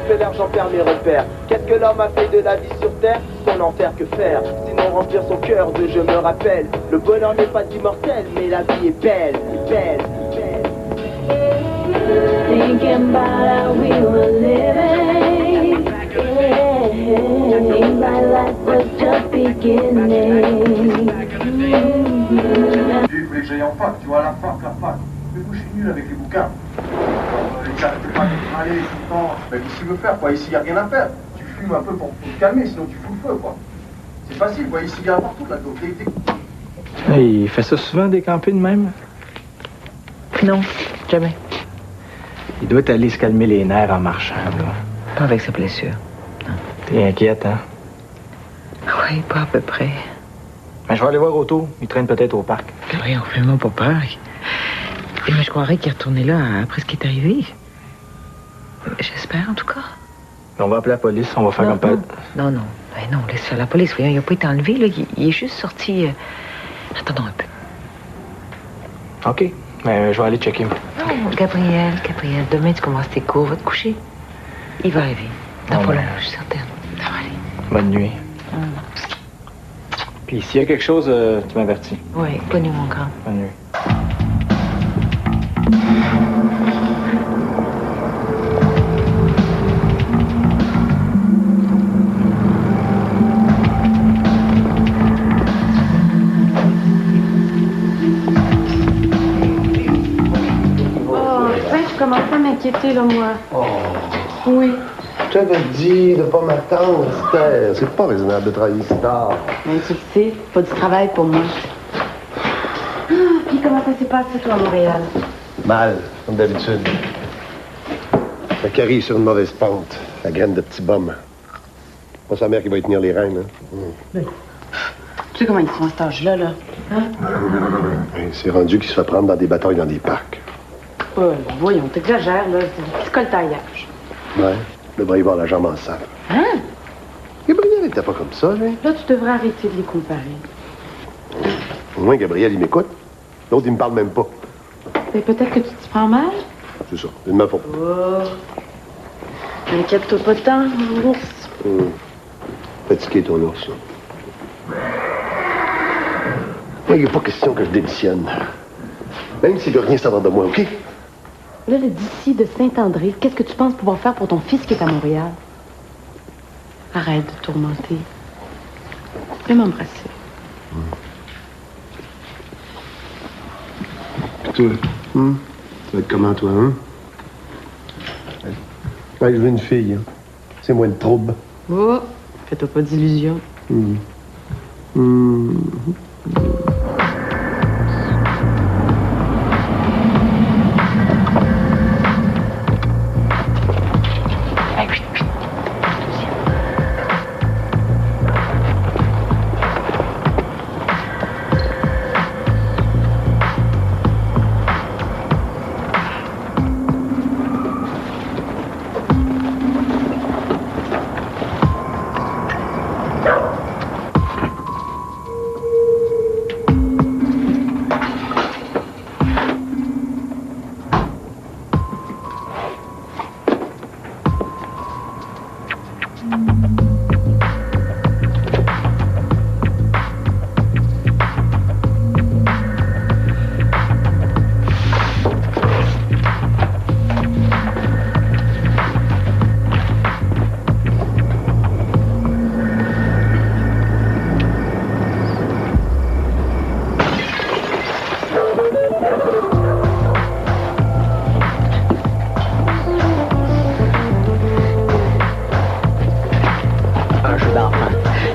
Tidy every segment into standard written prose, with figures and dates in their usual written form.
que l'argent perd mes repères. Qu'est-ce que l'homme a fait de la vie sur terre? Son enfer, que faire? Sinon remplir son cœur de je me rappelle. Le bonheur n'est pas d'immortel, mais la vie est belle, belle, belle. Thinking about how we were living, yeah, my life was just beginning. Tu voulais que j'aille en fac, tu vois, la fac. Mais moi, je suis nul avec les bouquins. T'arrêtes pas de râler tout le temps. Mais qu'est-ce que tu veux faire, quoi? Ici, il n'y a rien à faire. Tu fumes un peu pour te calmer, sinon tu fous le feu, quoi. C'est facile, quoi. Ici, il y a partout, là. Hey, il fait ça souvent, décamper de même? Non, jamais. Il doit aller se calmer les nerfs en marchant, là. Pas avec sa blessure. T'es inquiète, hein? Oui, pas à peu près. Mais je vais aller voir Otto. Il traîne peut-être au parc. Gabriel, fais-moi pas peur. Et moi, je croirais qu'il est retourné là après ce qui est arrivé. J'espère, en tout cas. On va appeler la police, on va faire comme pas. Non. Ben non, laisse faire la police. Voyons, il n'a pas été enlevé, là. Il est juste sorti... Attendons un peu. OK. Mais je vais aller checker. Non, Gabriel, demain, tu commences tes cours. Va te coucher. Il va arriver. Dans pas longtemps, je suis certaine. Ça va aller. Bonne nuit. Puis s'il y a quelque chose, tu m'avertis. Oui, bonne nuit, mon grand. Bonne nuit. Je commence à m'inquiéter, là, moi. Oh. Oui. Je t'avais dit de pas m'attendre, Esther. C'est pas raisonnable de travailler si tard. Mais tu le sais, pas du travail pour moi. Ah, puis comment ça s'est passé, toi, à Montréal? Mal, comme d'habitude. La Carrie est sur une mauvaise pente. La graine de petit bum. Pas sa mère qui va y tenir les rênes, hein? Tu sais comment ils sont à cet âge-là, là? Hein? C'est rendu qu'il se fait prendre dans des batailles dans des parcs. Voyons, t'exagères, là. C'est du petit coltaillage. Ouais, le bras, il va avoir la jambe en salle. Hein? Gabriel n'était pas comme ça, lui. Là, tu devrais arrêter de les comparer. Au moins, Gabriel, il m'écoute. L'autre, il me parle même pas. Mais peut-être que tu te prends mal? C'est ça, c'est de ma faute. Oh. Inquiète-toi pas tant, mon ours. Fatigué, ton ours, là. Moi, il n'est pas question que je démissionne. Même s'il ne veut rien savoir de moi, OK? Là, d'ici de Saint-André, qu'est-ce que tu penses pouvoir faire pour ton fils qui est à Montréal? Arrête de tourmenter. Viens m'embrasser. Puis toi, tu vas être comment, toi, hein? Ouais, je veux une fille, hein. C'est moins de trouble. Oh, fais-toi pas d'illusions.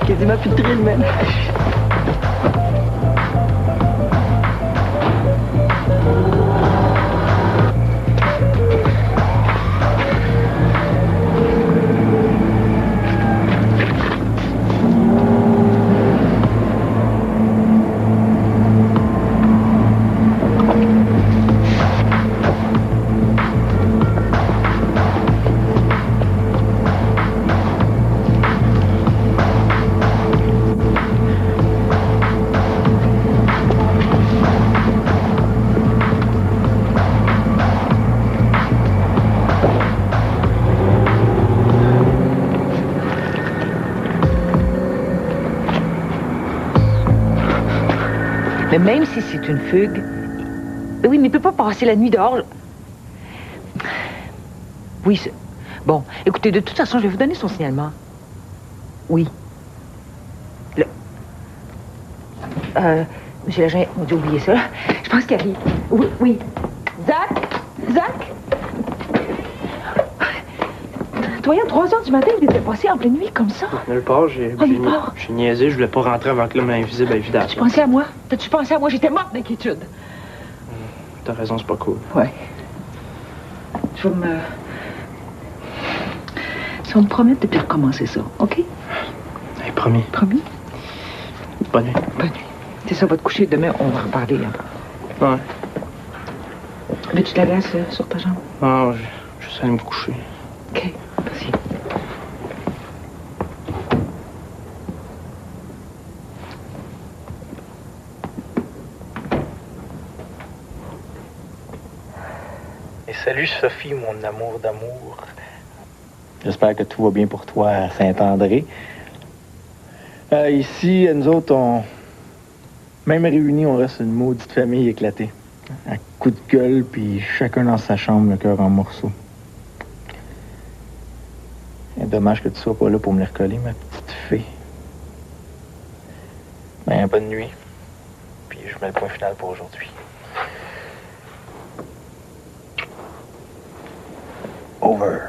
Quasiment plus de thrill, même. Mais même si c'est une fugue... Oui, mais il peut pas passer la nuit dehors. Oui, c'est... Bon, écoutez, de toute façon, je vais vous donner son signalement. Oui. Monsieur l'agent, j'ai oublié ça. Je pense qu'il arrive. Oui, oui. Zach? Toi, à 3 heures du matin, il était passé en pleine nuit comme ça. Nulle part, j'ai niaisé, je voulais pas rentrer avant que l'homme invisible ait vidé. T'as-tu pensé à moi? T'as-tu pensé à moi? J'étais morte d'inquiétude. T'as raison, c'est pas cool. Ouais. Je vais me... Si on me promet de plus recommencer ça, OK? Hey, promis. Promis? Bonne nuit. Bonne nuit. C'est ça, on va te coucher. Demain, on va reparler. Hein. Ouais. Veux-tu de la glace sur ta jambe? Non, je suis allé me coucher. OK. Merci. Et salut Sophie, mon amour d'amour. J'espère que tout va bien pour toi à Saint-André. Ici, nous autres, même réunis, on reste une maudite famille éclatée. À coups de gueule, puis chacun dans sa chambre, le cœur en morceaux. C'est dommage que tu sois pas là pour me les recoller, ma petite fée. Ben, bonne nuit. Puis je mets le point final pour aujourd'hui. Over.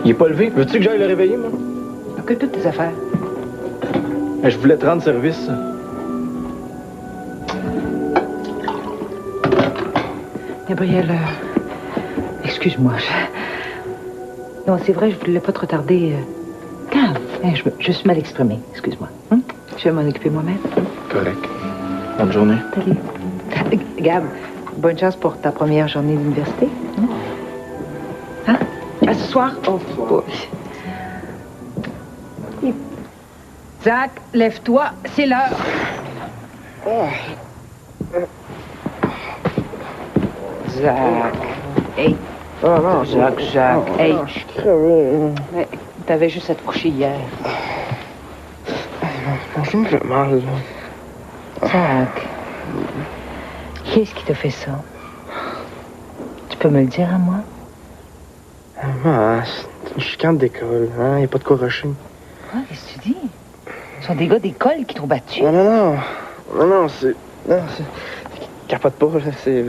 Il est pas levé. Veux-tu que j'aille le réveiller, moi? Occupe toutes tes affaires. Je voulais te rendre service. Gabriel, excuse-moi. Non, c'est vrai, je voulais pas te retarder. Calme. Je suis mal exprimée. Excuse-moi. Je vais m'en occuper moi-même. Correct. Bonne journée. Salut. Gab, bonne chance pour ta première journée d'université. Hein? À ce soir? Oh, oui. Zach, lève-toi, c'est l'heure. Zach. Hey. Jacques. Hey. Je suis crevé. Mais t'avais juste à te coucher hier. Je me fais mal, là. Zach. Qu'est-ce qui t'a fait ça? Tu peux me le dire à moi? Maman, c'est une chicane d'école, hein? Y a pas de quoi rusher. Quoi? Qu'est-ce que tu dis? Ce sont des gars d'école qui t'ont battu. Non, c'est... Capote pas, là, c'est...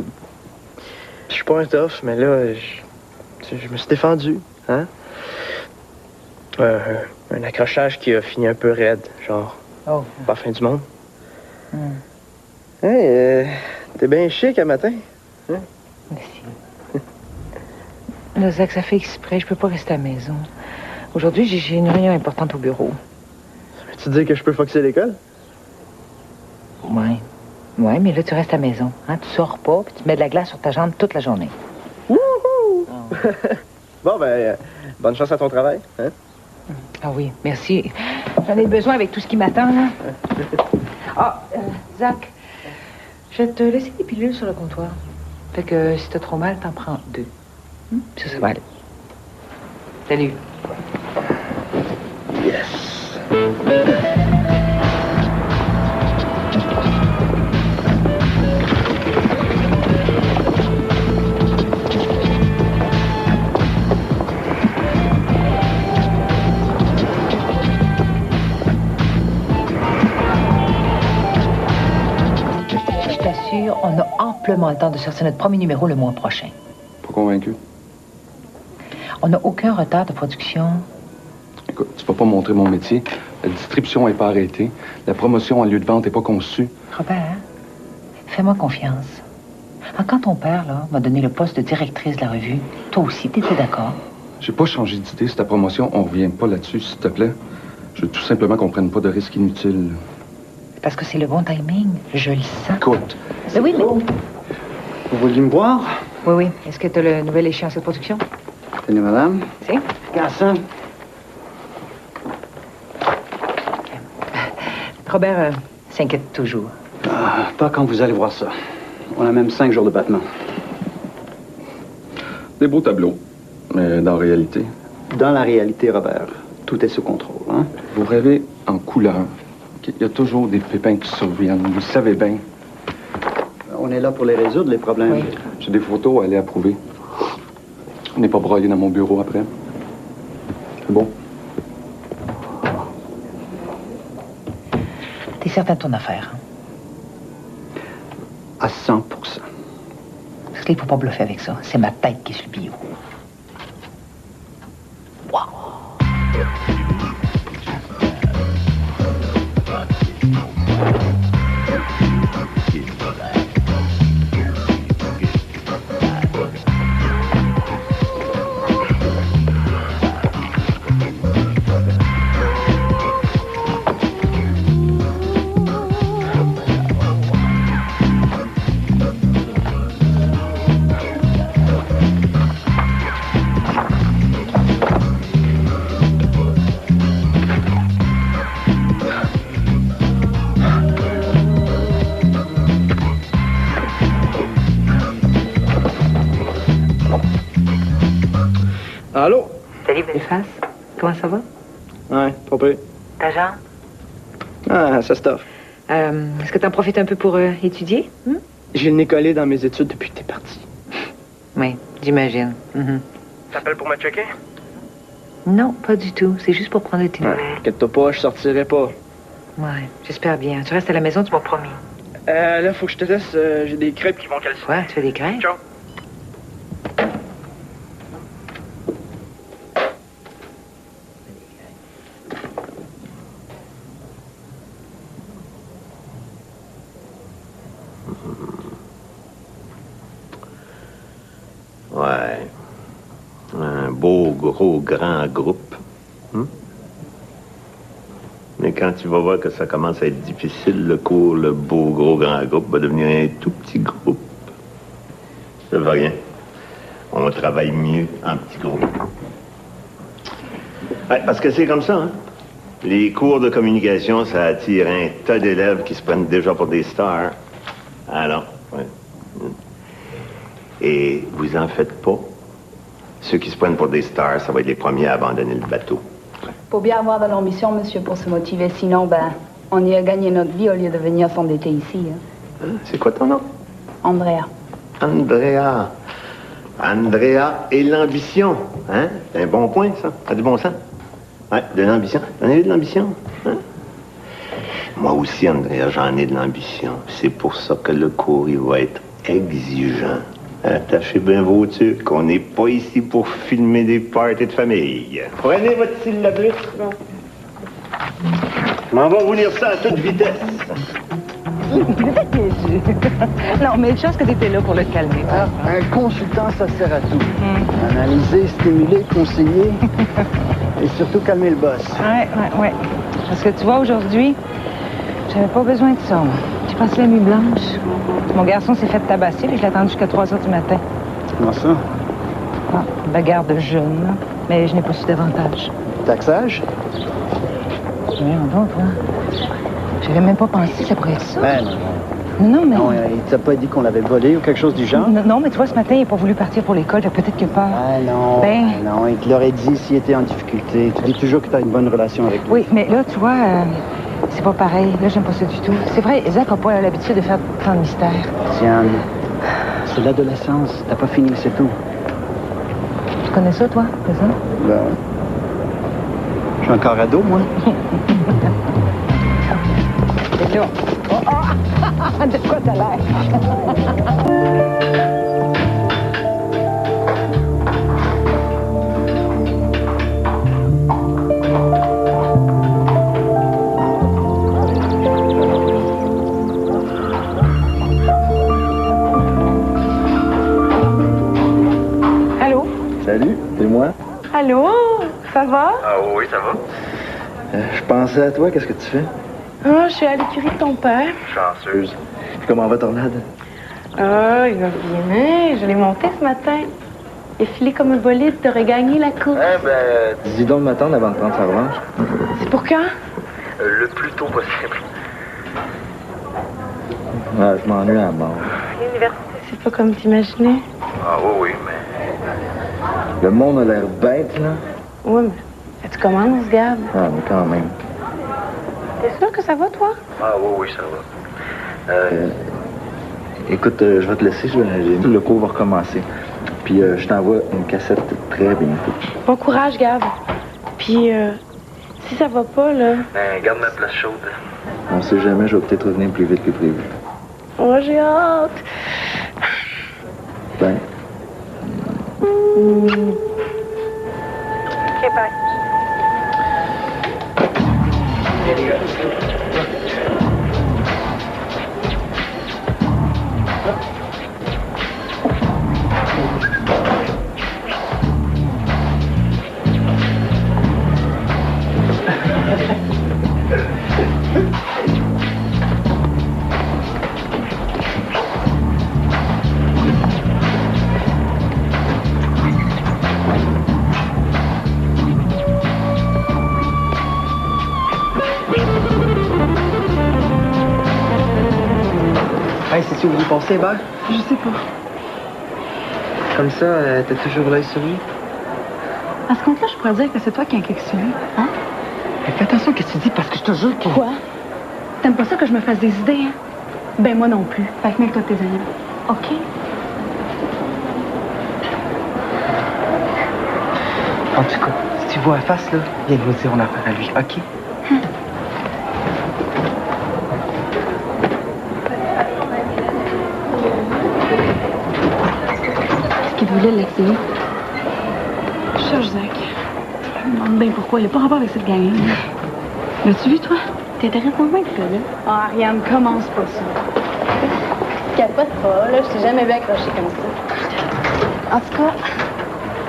Je suis pas un tough, mais là, je me suis défendu, hein? Un accrochage qui a fini un peu raide, genre... Oh. Pas la fin du monde. Hey, t'es bien chic à matin. Hein? Merci. Là, Zach, ça fait exprès. Je peux pas rester à la maison. Aujourd'hui, j'ai une réunion importante au bureau. Tu dis que je peux foxer l'école? Ouais, mais là, tu restes à la maison. Hein? Tu sors pas, puis tu mets de la glace sur ta jambe toute la journée. Wouhou! Bon, ben, bonne chance à ton travail, hein? Ah oui, merci. J'en ai besoin avec tout ce qui m'attend, là. Zach, je vais te laisser des pilules sur le comptoir. Fait que si t'as trop mal, t'en prends 2. Ça va aller. Salut. Yes! Je t'assure, on a amplement le temps de sortir notre premier numéro le mois prochain. Pas convaincu. On n'a aucun retard de production. Écoute, tu vas pas montrer mon métier. La distribution n'est pas arrêtée. La promotion en lieu de vente n'est pas conçue. Robert, fais-moi confiance. Quand ton père, là, m'a donné le poste de directrice de la revue, toi aussi, t'étais d'accord? J'ai pas changé d'idée sur ta promotion. On revient pas là-dessus, s'il te plaît. Je veux tout simplement qu'on prenne pas de risques inutiles. Parce que c'est le bon timing. Je le sens. Écoute. Mais oui, mais... Vous vouliez me voir? Oui, oui. Est-ce que tu as le nouvel échéance de production? Tenez, madame. Si? Garçon. Robert s'inquiète toujours. Ah, pas quand vous allez voir ça. On a même 5 jours de battement. Des beaux tableaux. Mais dans la réalité, Dans la réalité, Robert, tout est sous contrôle, hein? vous rêvez en couleur. Il y a toujours des pépins qui surviennent. Vous le savez bien. On est là pour les résoudre, les problèmes. Oui. J'ai des photos à aller approuver. On n'est pas broyé dans mon bureau après. C'est bon. T'es certain de ton affaire, hein? À 100%. Parce qu'il ne faut pas bluffer avec ça. C'est ma tête qui est sur le bio. Allô? Salut, Boniface. Comment ça va? Ouais, pas pire. Ta jambe? Ah, ça stuff. Est-ce que tu en profites un peu pour étudier? J'ai le nez collé dans mes études depuis que t'es parti. Oui, j'imagine. T'appelles pour me checker? Non, pas du tout. C'est juste pour prendre de tes nouvelles. Inquiète-toi pas, je sortirai pas. Ouais, j'espère bien. Tu restes à la maison, tu m'as promis. Là, faut que je te laisse. J'ai des crêpes qui vont calciner. Ouais, tu fais des crêpes? Ciao. Ouais. Un beau, gros, grand groupe. Mais quand tu vas voir que ça commence à être difficile, le cours, le beau, gros, grand groupe va devenir un tout petit groupe. Ça va rien. On travaille mieux en petit groupe. Ouais, parce que c'est comme ça, hein. Les cours de communication, ça attire un tas d'élèves qui se prennent déjà pour des stars. Alors, ouais. Et vous en faites pas. Ceux qui se prennent pour des stars, ça va être les premiers à abandonner le bateau. Faut bien avoir de l'ambition, monsieur, pour se motiver. Sinon, on y a gagné notre vie au lieu de venir s'endetter ici. Hein. C'est quoi ton nom? Andrea. Andrea. Andrea et l'ambition. Hein? C'est un bon point, ça. Ça a du bon sens. Ouais, de l'ambition. T'en as eu de l'ambition? Hein? Moi aussi, Andrea, j'en ai de l'ambition. C'est pour ça que le cours, il va être exigeant. Attachez bien vos trucs. On n'est pas ici pour filmer des parties de famille. Prenez votre syllabus. Je m'en vais vous lire ça à toute vitesse. Non, mais une chance que tu étais là pour le calmer. Un consultant, ça sert à tout. Analyser, stimuler, conseiller et surtout calmer le boss. Ouais. Parce que tu vois, aujourd'hui, j'avais pas besoin de ça, moi. J'ai passé la nuit blanche. Mon garçon s'est fait tabasser, puis je l'ai attendu jusqu'à 3 heures du matin. Comment ça? Ah, bagarre de jeunes, là. Mais je n'ai pas su davantage. Taxage? Voyons donc, toi. J'avais même pas pensé que ça pourrait être ça. Ben non. Non, mais... Non, il t'a pas dit qu'on l'avait volé ou quelque chose du genre? Non, mais tu vois, ce matin, il n'a pas voulu partir pour l'école. Peut-être que pas... Ah non, non, il te l'aurait dit s'il était en difficulté. Tu dis toujours que tu as une bonne relation avec lui. Oui, mais là, tu vois, c'est pas pareil. Là, j'aime pas ça du tout. C'est vrai, Zach n'a pas l'habitude de faire tant de mystères. Tiens, c'est l'adolescence. T'as pas fini, c'est tout. Tu connais ça, toi, c'est ça? Ben... Je suis encore ado, moi. C'est là. Oh, de quoi t'as l'air? Allô? Salut, c'est moi. Allô? Ça va? Ah oui, ça va. Je pensais à toi, qu'est-ce que tu fais? Ah, je suis à l'écurie de ton père. Chanceuse. Comment va Tornade? Ah, il va bien. Je l'ai monté ce matin. Il est filé comme un bolide, t'aurais gagné la course. Dis donc de m'attendre avant de prendre sa revanche. C'est pour quand? Le plus tôt possible. Ouais, je m'ennuie à mort. L'université, c'est pas comme t'imaginais. Ah oui, mais... Le monde a l'air bête, là. Ouais, mais tu commences, Gab? Ah, mais quand même. T'es sûr que ça va, toi? Ah oui, ça va. Écoute, je vais te laisser, le cours va recommencer. Puis je t'envoie une cassette très bientôt. Bon courage, Gab. Puis, si ça va pas, là... Garde ma place chaude. On sait jamais, je vais peut-être revenir plus vite que prévu. Oh, j'ai hâte. Ben. OK, bye. Hey, c'est-tu où vous pensez, Hébert? Je sais pas. Comme ça, t'as toujours l'œil sur lui? À ce compte-là, je pourrais dire que c'est toi qui inquiète sur lui. Hein? Mais fais attention à ce que tu dis, parce que je te jure que... Quoi? T'aimes pas ça que je me fasse des idées, hein? Ben, moi non plus. Fait que mets-toi tes amis. OK? En tout cas, si tu vois la face, là, viens nous dire on a affaire à lui, OK? Qu'est-ce qu'il voulait l'essayer? Je cherche Zach. Je me demande bien pourquoi. Il n'a pas rapport avec cette gang. L'as-tu vu, toi? T'intéresses vraiment avec ce gars-là? Ah, Ariane, commence pas ça. Capote pas, là. Je t'ai jamais vu accrocher comme ça. En tout cas,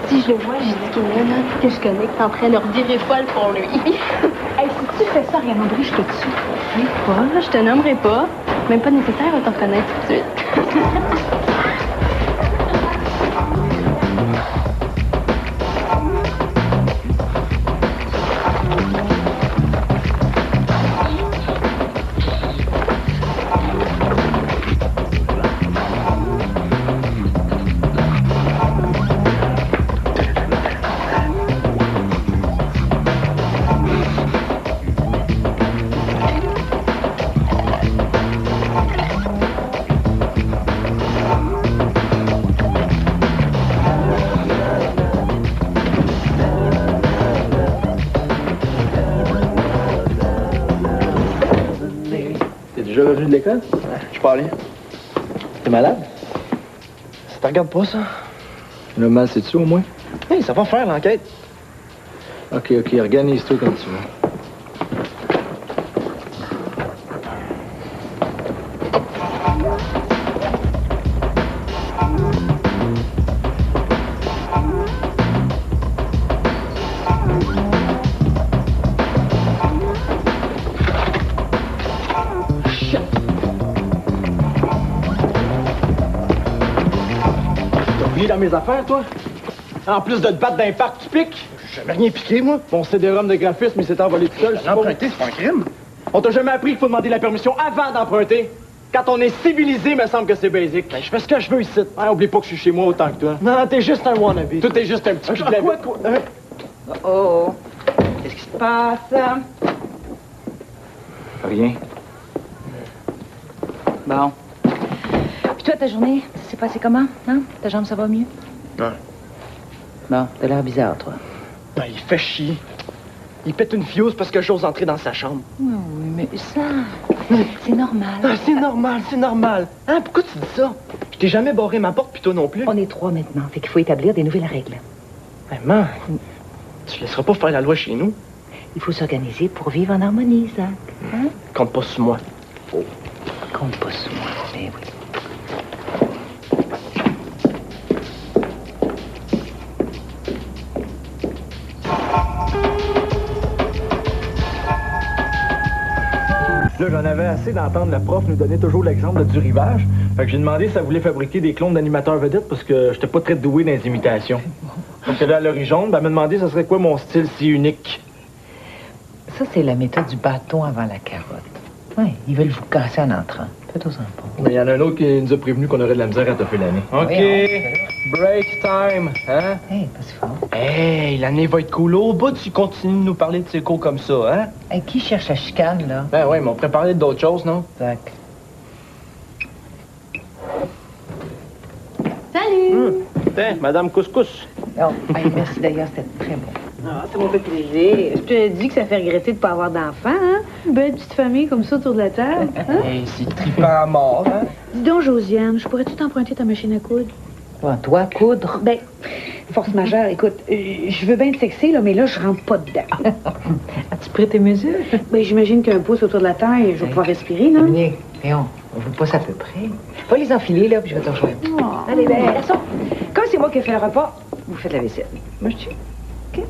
si je le vois, j'ai dit qu'il y a une autre que je connais qui est en train de revirer folle pour lui. Hey, si tu fais ça, Ariane Aubry, je te tue. Oui, pas, je te nommerai pas. Même pas nécessaire de te reconnaître tout de suite. T'es déjà revenu de l'école? Ouais, je suis pas allé. T'es malade? Ça te regarde pas, ça? Le mal, c'est-tu, au moins? Hey, ça va faire l'enquête. OK, organise-toi comme tu veux. Dans mes affaires, toi? En plus de te battre d'un parc, tu piques? J'ai jamais rien piqué, moi. Mon CD-ROM de graphisme, il s'est envolé tout seul. L'emprunter, c'est pas un crime. On t'a jamais appris qu'il faut demander la permission avant d'emprunter? Quand on est civilisé, me semble que c'est basique. Ben, je fais ce que je veux ici. Ah, oublie pas que je suis chez moi autant que toi. Non, t'es juste un wannabe. Toi, t'es juste un petit peu de quoi? Oh, qu'est-ce qui se passe? Rien. Bon. Puis toi, ta journée, ça s'est passé comment? Hein? Ta jambe, ça va mieux? Ouais. Bon, t'as l'air bizarre, toi. Ben, il fait chier. Il pète une fuse parce que j'ose entrer dans sa chambre. Oui, mais ça, c'est normal. Ah, c'est normal. Hein, pourquoi tu dis ça? Je t'ai jamais barré ma porte, puis toi non plus. On est 3 maintenant, fait qu'il faut établir des nouvelles règles. Maman, tu laisseras pas faire la loi chez nous? Il faut s'organiser pour vivre en harmonie, Zach. Hein? Compte pas sur moi. Oh. Compte pas sur moi, ben oui. Puis là, j'en avais assez d'entendre la prof nous donner toujours l'exemple du rivage. Fait que j'ai demandé si ça voulait fabriquer des clones d'animateurs vedettes parce que j'étais pas très doué dans les imitations. Donc là, à l'origine, ben, elle m'a demandé ce serait quoi mon style si unique. Ça, c'est la méthode du bâton avant la carotte. Oui, ils veulent vous casser en entrant. Faites-en pas. Mais il y en a un autre qui nous a prévenu qu'on aurait de la misère à toffer l'année. OK, break time, hein? Hey, pas si fort. Hey, l'année va être cool. Au bout, tu continues de nous parler de ces cours comme ça, hein? Hey, qui cherche la chicane, là? Ben oui, mais on pourrait parler d'autres choses, non? Tac. Salut! Tiens, Madame Couscous. Oh, hey, merci d'ailleurs, c'était très bon. Ah, ça m'a fait plaisir. Je te dis que ça fait regretter de ne pas avoir d'enfants, hein? Une belle petite famille comme ça autour de la table. Hein? Hey, c'est trippant à mort, hein? Dis donc, Josiane, je pourrais-tu t'emprunter ta machine à coudre? Toi, coudre? Ben, force majeure, écoute, je veux bien te sexer, là, mais là, je rentre pas dedans. As-tu pris tes mesures? Ben, j'imagine qu'un pouce autour de la taille, je vais pouvoir respirer, non? Dominique, voyons, on vous passe à peu près. Va les enfiler, là, puis je vais te rejoindre. Oh. Allez, ben, garçon, comme c'est moi qui ai fait le repas, vous faites la vaisselle. Moi, je suis. OK?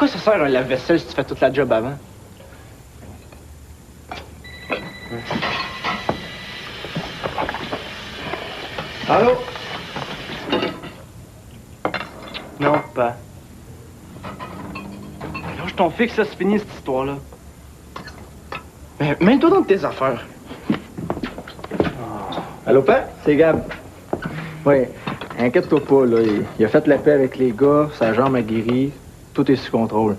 Pourquoi ça sert un lave-vaisselle si tu fais toute la job avant? Allô? Non, pas. Lâche ton fixe, ça se finit cette histoire-là. Mais mets-toi dans tes affaires. Allô, père? C'est Gab. Oui, inquiète-toi pas, là. Il a fait la paix avec les gars, sa jambe a guéri, tout est sous contrôle.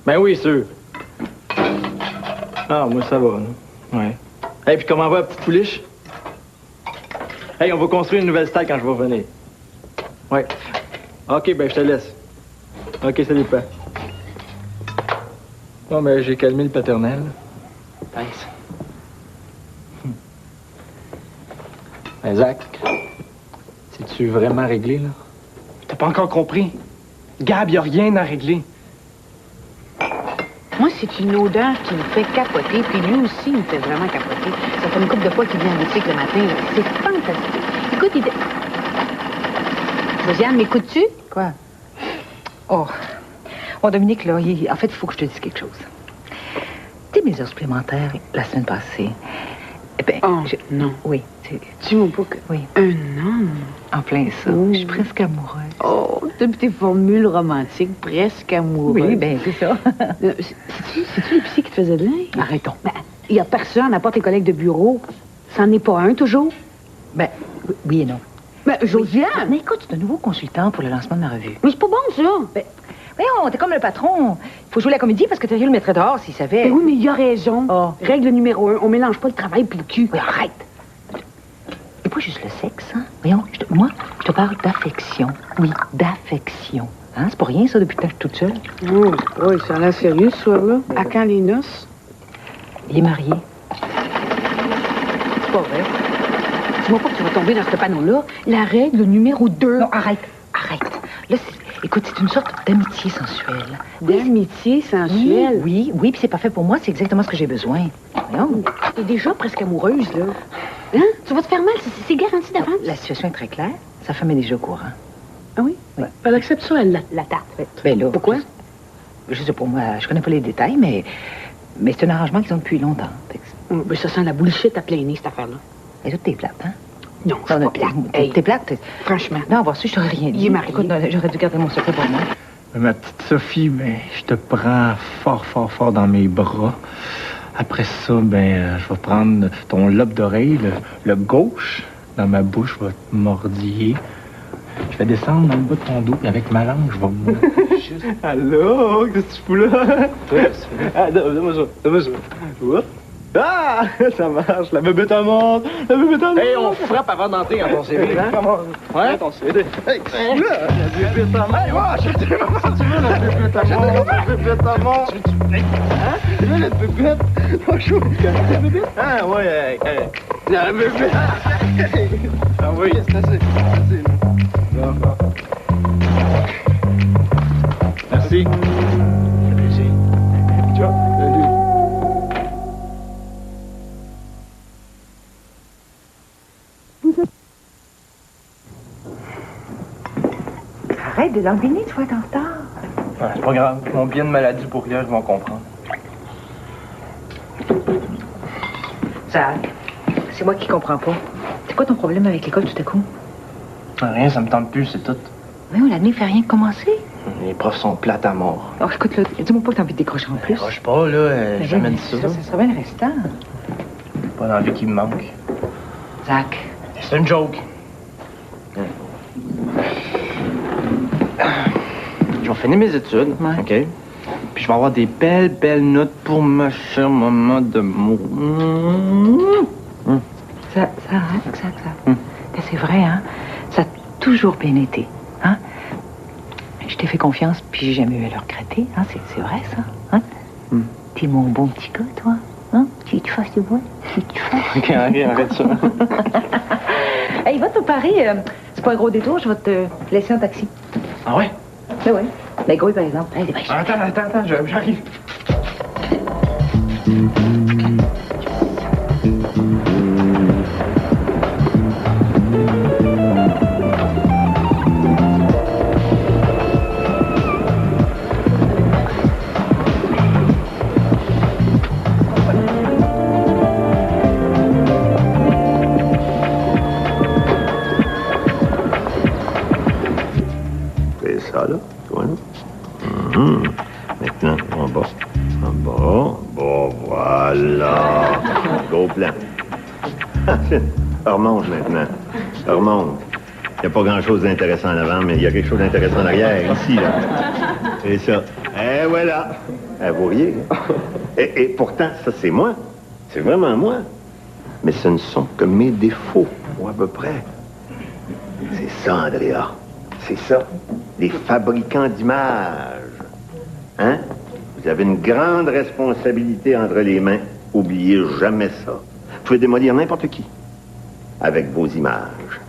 Ben oui, sûr. Ah, moi, ça va, là. Ouais. Hey, puis comment va la petite pouliche? Hey, on va construire une nouvelle stalle quand je vais revenir. Ouais. OK, ben je te laisse. OK, salut, père. Bon, ben j'ai calmé le paternel. Thanks. Ben, Zach, c'est-tu vraiment réglé, là? T'as pas encore compris? Gab, y a rien à régler. Moi, c'est une odeur qui me fait capoter, puis lui aussi, il me fait vraiment capoter. Ça fait une couple de fois qu'il vient en boutique le matin, là. C'est fantastique. Écoute, Josiane, m'écoutes-tu? Quoi? Oh, Dominique, là, en fait, il faut que je te dise quelque chose. Tes mesures supplémentaires, la semaine passée, eh bien... Oh, non. Oui. Tu m'as pas que... Oui. Un homme? En plein ça. Oh. Je suis presque amoureuse. Oh, depuis tes formules romantiques, presque amoureuses. Oui, bien, c'est ça. C'est-tu l'épicier qui te faisait de l'air? Arrêtons. Ben, il y a personne, à part tes collègues de bureau. C'en est pas un, toujours? Ben, oui et non. Ben, Josiane! Mais écoute, c'est un nouveau consultant pour le lancement de ma revue. Mais c'est pas bon, ça! Ben, voyons, t'es comme le patron. Faut jouer la comédie parce que Thierry le mettrait dehors s'il savait. Ben oui, mais il a raison. Oh. Règle numéro 1, on mélange pas le travail puis le cul. Oui, arrête. Et pas juste le sexe, hein? Voyons, moi, je te parle d'affection. Oui, d'affection. Hein? C'est pas rien, ça, depuis que je suis toute seule. Oh, oui, ça a l'air sérieux, ce soir-là. À quand les noces? Il est marié. C'est pas vrai. Dis-moi pas que tu vas tomber dans ce panneau-là. La règle numéro 2. Non, arrête. Là, écoute, c'est une sorte d'amitié sensuelle. D'amitié sensuelle? Oui, puis c'est parfait pour moi. C'est exactement ce que j'ai besoin. Voyons. T'es déjà presque amoureuse, là. Hein? Tu vas te faire mal, c'est garanti d'avance. La situation est très claire. Sa femme est déjà au courant. Ah oui? Oui. Elle accepte ça, elle la tarte. Ben là, pourquoi? Je sais pas, moi, je connais pas les détails, mais c'est un arrangement qu'ils ont depuis longtemps. Ben, ça sent la bullshit à plein nez, cette affaire-là. Et toi, t'es plate, hein? Non, je suis pas plate. T'es plate? Franchement. Non, voir si je t'aurais rien dit. Il est marié. Écoute, j'aurais dû garder mon secret pour moi. Ma petite Sophie, ben, je te prends fort, fort, fort dans mes bras. Après ça, ben, je vais prendre ton lobe d'oreille, le gauche, dans ma bouche, je vais te mordiller. Je vais descendre dans le bas de ton dos, puis avec ma langue, je vais me... Juste... Allô? Qu'est-ce que tu fous là? Ah, donne-moi ça. Donne-moi ça. Oups. Ah! Ça marche. La bébête à monde. La bébête à monde. Hey, on frappe avant d'entrer dans ton CV, hein? Ouais? Ton CV. Hey, qu'est-ce que là? La bébête à monde. Hey, ouais, si tu veux la bébête à monde. La bébête à monde. Hein? Tu veux la bébête? Oh, chaud. La bébête? Ah, ouais, hey. La bébête. Ah oui, c'est assez. Merci. Merci. Ciao. Salut. Arrête de l'embiner, tu vas être en retard. Ouais, c'est pas grave. Mon bien de maladie pour rien, ils vont comprendre. Zach, c'est moi qui comprends pas. C'est quoi ton problème avec l'école tout à coup? Rien, ça me tente plus, c'est tout. Mais on l'année fait rien que commencer. Les profs sont plates à mort. Alors écoute, là, dis-moi pas que t'as envie de décrocher en plus. Décroche pas, là. J'ai jamais dit ça. Ça serait bien restant. Pas l'envie qui me manque. Zach. C'est une joke. Je vais finir mes études, OK? Puis je vais avoir des belles notes pour ma chère maman de mots. Ça. C'est vrai, hein? Ça a toujours bien été, hein? Je t'ai fait confiance, puis j'ai jamais eu à le regretter, hein? C'est vrai, ça, hein? T'es mon bon petit gars, toi, hein? Tu fasses du bois, tu fasses. OK, arrête ça. Hey, va te Paris, c'est pas un gros détour, je vais te laisser en taxi. Ah ouais? Ben ouais. Ben gros, par exemple. Allez, dépêche. Attends, j'arrive. C'est ça, là. Tu vois, là? Maintenant, en bas. Bon, voilà. Gros plan. Remonte maintenant. Remonte. Il n'y a pas grand-chose d'intéressant en avant, mais il y a quelque chose d'intéressant en arrière, ici, là. C'est ça. Et voilà. Vous riez. Et pourtant, ça, c'est moi. C'est vraiment moi. Mais ce ne sont que mes défauts, ou à peu près. C'est ça, Andrea. C'est ça. Les fabricants d'images. Hein? Vous avez une grande responsabilité entre les mains. Oubliez jamais ça. Vous pouvez démolir n'importe qui avec vos images.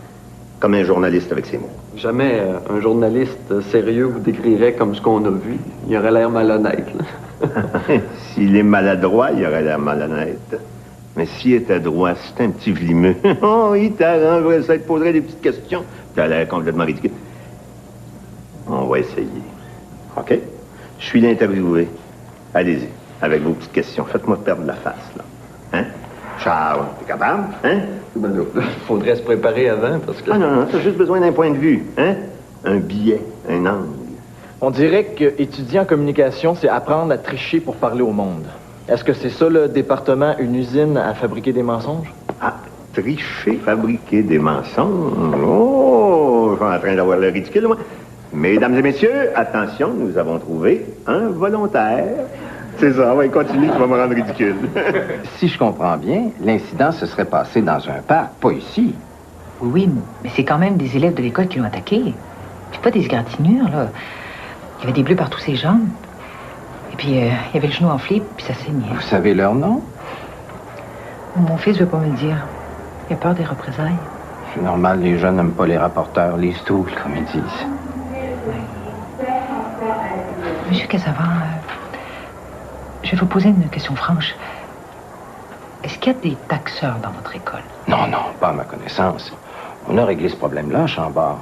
Comme un journaliste avec ses mots. Jamais un journaliste sérieux vous décrirait comme ce qu'on a vu. Il aurait l'air malhonnête. S'il est maladroit, il aurait l'air malhonnête. Mais s'il était droit, c'est un petit vlimeux. Oh, il t'arrangerait ça, il te poserait des petites questions. T'as l'air complètement ridicule. On va essayer. OK? Je suis l'interviewé. Allez-y, avec vos petites questions. Faites-moi perdre la face, là. Hein? Charles, t'es capable? Hein? Faudrait se préparer avant, parce que... Ah non, t'as juste besoin d'un point de vue. Hein? Un billet, un angle. On dirait qu'étudier en communication, c'est apprendre à tricher pour parler au monde. Est-ce que c'est ça, le département, une usine à fabriquer des mensonges? Ah, tricher, fabriquer des mensonges? Oh, je suis en train d'avoir le ridicule, moi. Mesdames et messieurs, attention, nous avons trouvé un volontaire. C'est ça, ouais, continue, tu vas me rendre ridicule. Si je comprends bien, l'incident se serait passé dans un parc, pas ici. Oui, mais c'est quand même des élèves de l'école qui l'ont attaqué. C'est pas des égratignures, là. Il y avait des bleus par tous ses jambes. Et puis, il y avait le genou enflé, puis ça saignait. Vous savez leur nom? Mon fils veut pas me le dire. Il a peur des représailles. C'est normal, les jeunes n'aiment pas les rapporteurs, les stools, comme ils disent. Monsieur Casavant, je vais vous poser une question franche. Est-ce qu'il y a des taxeurs dans votre école? Non, pas à ma connaissance. On a réglé ce problème-là à Chambord.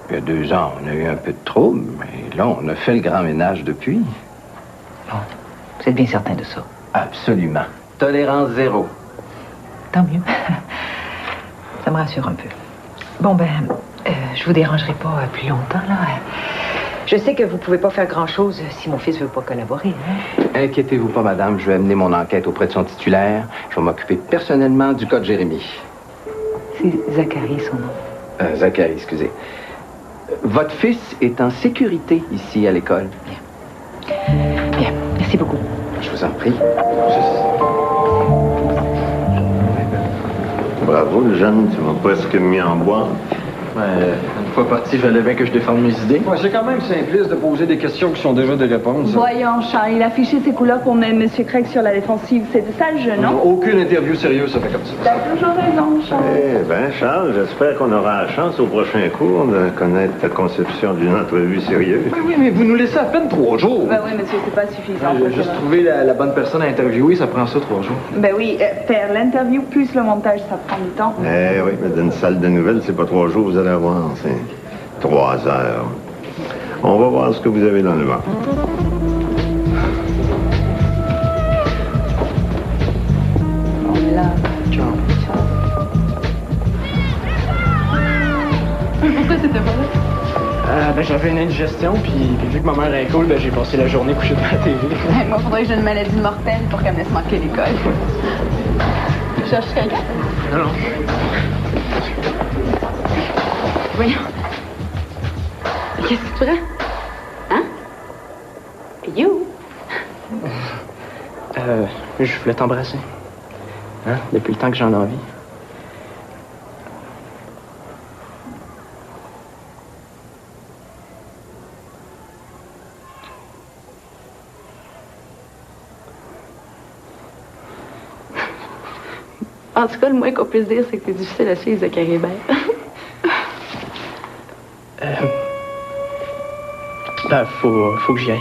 Il y a 2 ans, on a eu un peu de trouble, mais là, on a fait le grand ménage depuis. Bon, vous êtes bien certain de ça? Absolument. Tolérance zéro. Tant mieux. Ça me rassure un peu. Bon, je vous dérangerai pas plus longtemps, là. Je sais que vous pouvez pas faire grand-chose si mon fils veut pas collaborer, hein? Inquiétez-vous pas, madame. Je vais amener mon enquête auprès de son titulaire. Je vais m'occuper personnellement du cas de Jérémy. C'est Zachary, son nom. Zachary, excusez. Votre fils est en sécurité ici à l'école. Bien, merci beaucoup. Je vous en prie. Bravo, le jeune, tu m'as presque mis en bois. Une fois parti, il fallait bien que je défende mes idées. Ouais, c'est quand même simpliste de poser des questions qui sont déjà des réponses. Voyons, Charles, il a affiché ses couleurs pour mettre M. Craig sur la défensive. C'est de ça le jeu, non? Aucune interview sérieuse, ça fait comme ça. T'as toujours raison, Charles. Eh bien, Charles, j'espère qu'on aura la chance au prochain cours de connaître ta conception d'une entrevue sérieuse. Oui, mais vous nous laissez à peine 3 jours. Ben oui, monsieur, c'est pas suffisant. J'ai juste trouvé la bonne personne à interviewer, ça prend ça 3 jours. Ben oui, faire l'interview plus le montage, ça prend du temps. Eh oui, mais d'une salle de nouvelles, c'est pas 3 jours, vous allez avoir, c'est 3 heures. On va voir ce que vous avez dans le ventre. Là. Ciao. Pourquoi c'était pas là? J'avais une indigestion, puis vu que ma mère est cool, j'ai passé la journée couché devant la TV. Moi, faudrait que j'ai une maladie mortelle pour qu'elle me laisse manquer l'école. Tu cherches quelqu'un? Non. Voyons. Qu'est-ce que tu prends? Hein? You? Je voulais t'embrasser. Hein? Depuis le temps que j'en ai envie. En tout cas, le moins qu'on puisse dire, c'est que t'es difficile à suivre, Zachary Hébert. Faut que j'y aille.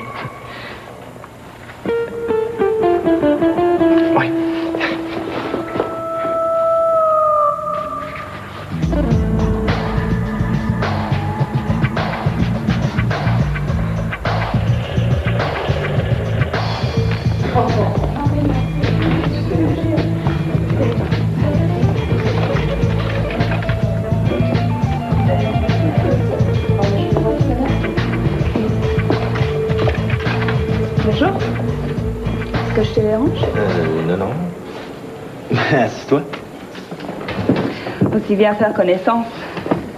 Ouais. Bonjour. Est-ce que je te dérange? Non. Assis-toi. Aussi bien faire connaissance.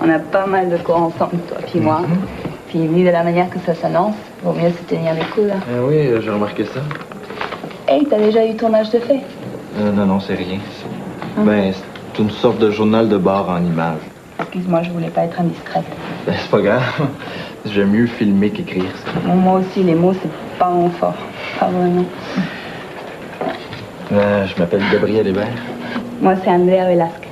On a pas mal de cours ensemble, toi puis moi. Puis vu de la manière que ça s'annonce, vaut mieux se tenir les coudes. Oui, j'ai remarqué ça. Hey, t'as déjà eu ton âge de fait? Non, c'est rien. C'est une sorte de journal de bord en images. Excuse-moi, je voulais pas être indiscrète. C'est pas grave. J'aime mieux filmer qu'écrire. Bon, moi aussi, les mots, c'est pas mon fort. Pas vraiment. Je m'appelle Gabriel Hébert. Moi, c'est Andrea Velasquez.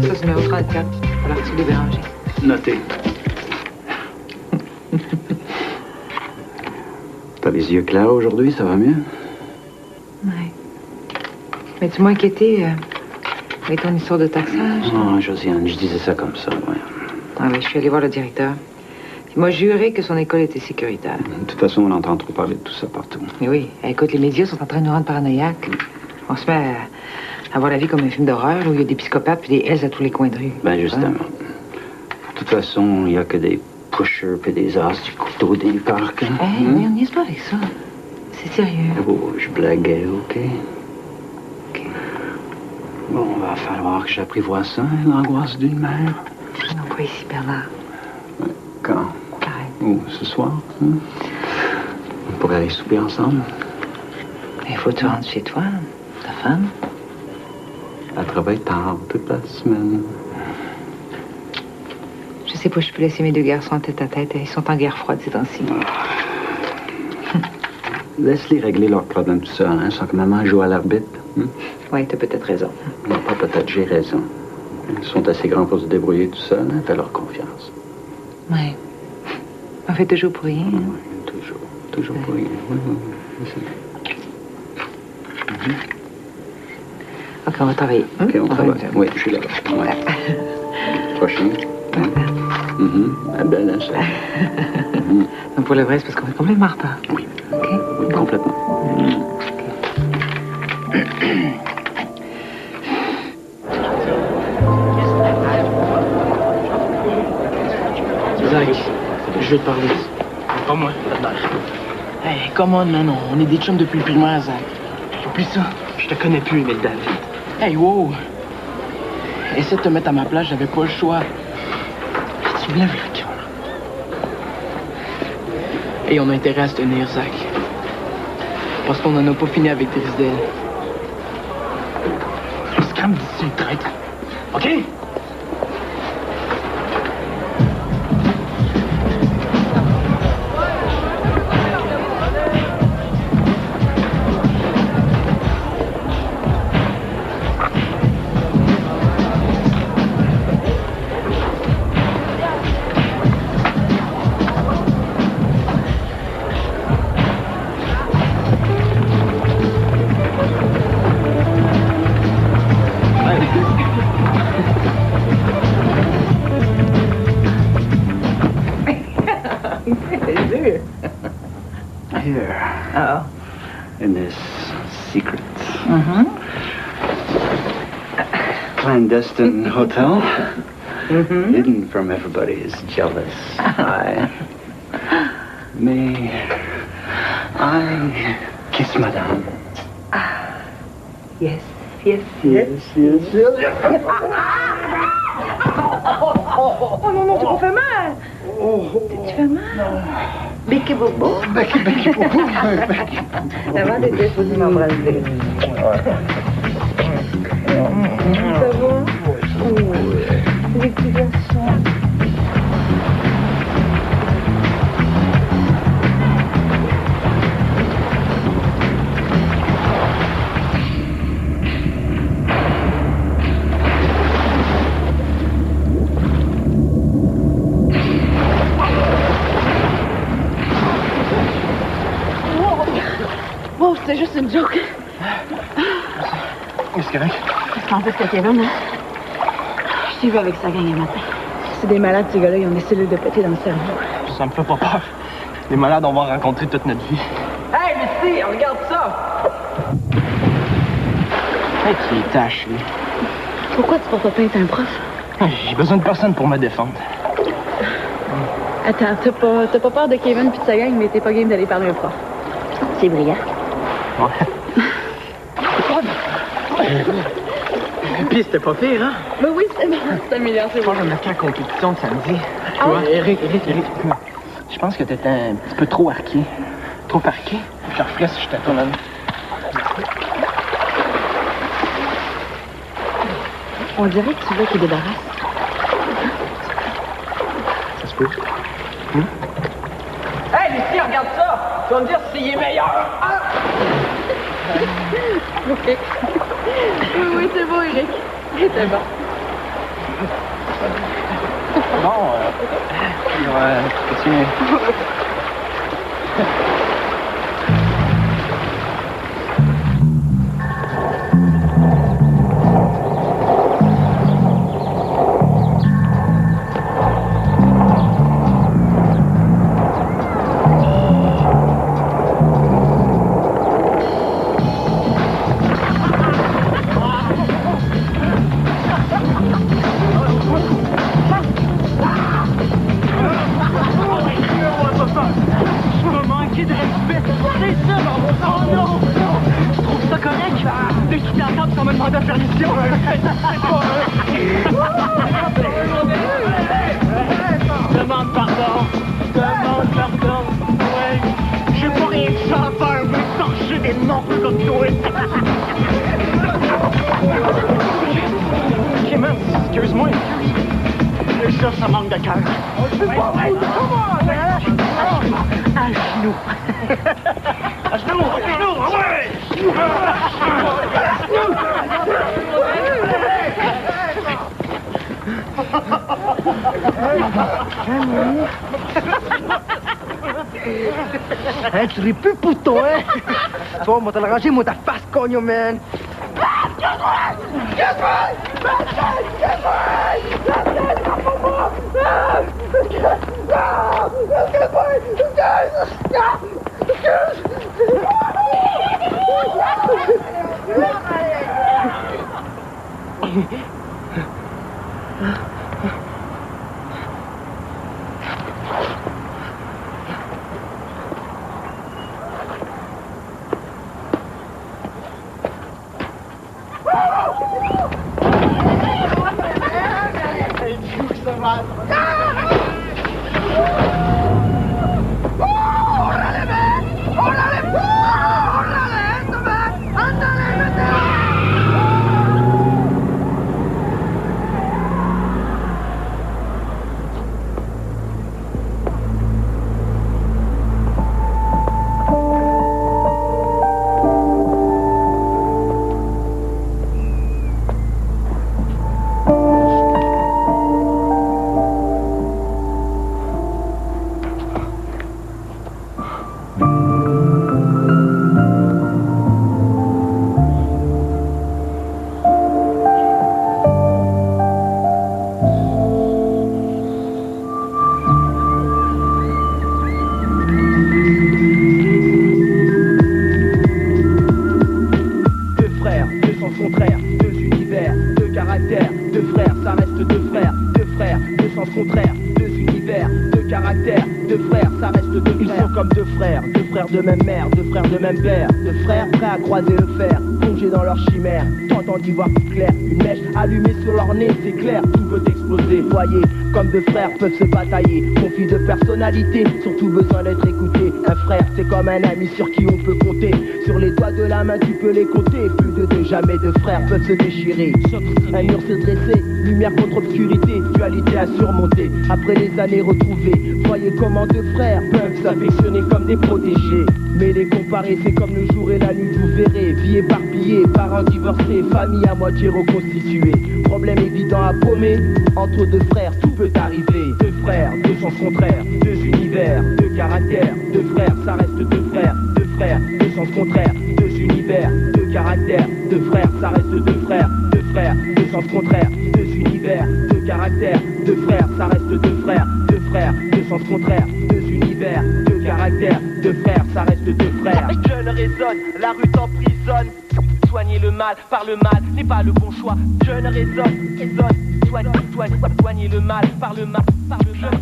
Ça, c'est numéro 34, à l'article des Bérangers. Noté. T'as les yeux clairs aujourd'hui, ça va mieux? Oui. Mais tu m'as inquiété avec ton histoire de taxage. Non, Josiane, je disais ça comme ça, ouais. Ah oui, je suis allée voir le directeur. Il m'a juré que son école était sécuritaire. De toute façon, on entend trop parler de tout ça partout. Mais oui, écoute, les médias sont en train de nous rendre paranoïaques. On se met à voir la vie comme un film d'horreur où il y a des psychopathes puis des Hells à tous les coins de rue. Ben, justement. De toute façon, il n'y a que des pushers puis des as du couteau dans le parc. Hein? Mais on n'y est pas avec ça. C'est sérieux. Oh, je blaguais, OK? Bon, va falloir que j'apprivoise ça, hein, l'angoisse d'une mère. Non, pas ici, Bernard. Quand? Oh, ce soir, hein? On pourrait aller souper ensemble. Il faut que tu rentres chez toi, ta femme. Elle travaille tard toute la semaine. Je sais sais pas, je peux laisser mes deux garçons tête à tête. Ils sont en guerre froide ces temps-ci. Laisse-les régler leurs problèmes tout seuls, hein, sans que maman joue à l'arbitre. Oui, t'as peut-être raison. Non, pas peut-être, j'ai raison. Ils sont assez grands pour se débrouiller tout seuls, hein, fais leur confiance. Oui. On fait toujours pour rien. Hein? Oui, toujours pour rien. Oui. OK, on va travailler. OK, on travaille. Oui, je suis là. Ouais. Prochain. Ouais. Belle, hein, ça. Donc, pour le vrai, c'est parce qu'on est complètement en retard. Oui. OK? Oui, complètement. Zach, je vais te parler. Pas moi. Hey, come on, man. On est des chums depuis le primaire, Zach. Oublie ça. Je te connais plus, Émile David. Hey, wow. Essaie de te mettre à ma place, j'avais pas le choix. Tu me lèves le cœur. Et on a intérêt à se tenir, Zach. Parce qu'on en a pas fini avec Drisdale. Scram d'ici, traître. OK? Here. Uh-oh. In this secret clandestine hotel, hidden from everybody's jealous eye. May I kiss Madame? Yes. Oh non, tu m'as fait mal! Tu fais mal? Becky Bobo? Becky Bobo? Avant t'étais supposé m'embrasser. Ça va? Les petits garçons. Wow, c'était juste une joke. C'est correct. Parce qu'en fait, c'était Kevin, hein? Je t'ai vu avec sa gang un matin. C'est des malades, ces gars-là. Ils ont des cellules de pété dans le cerveau. Ça me fait pas peur. Les malades, on va en rencontrer toute notre vie. Hey, Misty, regarde ça! Hey, qui est tâche, lui. Pourquoi tu portes plainte à un prof? Hey, j'ai besoin de personne pour me défendre. Attends, t'as pas peur de Kevin puis de sa gang, mais t'es pas game d'aller parler à un prof. C'est brillant. Ouais. Puis c'était pas pire, hein? Ben oui, c'était bien. C'était meilleur, c'est bon. Moi, je me mettais à la compétition de samedi. Ah ouais? ouais? Eric, je pense que t'étais un petit peu trop arqué. Trop parqué. Je referais si j'étais toi-même. On dirait que tu veux qu'il débarrasse. Ça se peut. Hey, Misty, regarde ça! Tu vas me dire s'il est meilleur! Ah! OK. Oui, c'est beau, Eric. C'est bon. Bon, continue. Demande pardon. Ouais. J'ai pas rien que ça à faire, mais torcher des morts comme toi. Ok, man, excuse-moi. Je cherche ça manque de cœur. À genoux. À genoux, Hein, tu ris plus, pouton, hein? Bon, moi, t'as l'arrangé, moi, ta face, cognon, man. De même mère, deux frères de même père, deux frères prêts à croiser le fer, plongés dans leur chimère, tentant d'y voir plus clair, une mèche allumée sur leur nez, c'est clair, tout peut exploser, voyez, comme deux frères peuvent se batailler, conflit de personnalité, surtout besoin d'être écouté, un frère c'est comme un ami sur qui on peut compter, sur les doigts de la main tu peux les compter, plus de deux, jamais deux frères peuvent se déchirer, un mur se dresser, lumière contre obscurité, dualité à surmonter, après les années retrouvées, voyez comment deux frères peuvent s'affectionner comme des protégés. Mais les comparer, c'est comme le jour et la nuit, vous verrez. Vie éparpillée, parents divorcés, famille à moitié reconstituée. Problème évident à paumer, entre deux frères, tout peut arriver. Deux frères, deux sens contraires, deux univers, deux caractères. Deux frères, ça reste deux frères. Deux frères, deux sens contraires, deux univers, deux caractères. Deux frères, ça reste deux frères. Deux frères, deux sens contraires, deux univers, deux caractères. Deux frères, ça reste deux frères. Deux frères, deux sens contraires, deux univers, deux caractères. Deux frères, ça reste deux frères. Jeune raisonne, la rue t'emprisonne. Soigner le mal par le mal n'est pas le bon choix. Jeune raisonne, soigner le mal par le mal.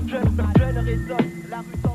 Jeune raisonne, la rue t'emprisonne.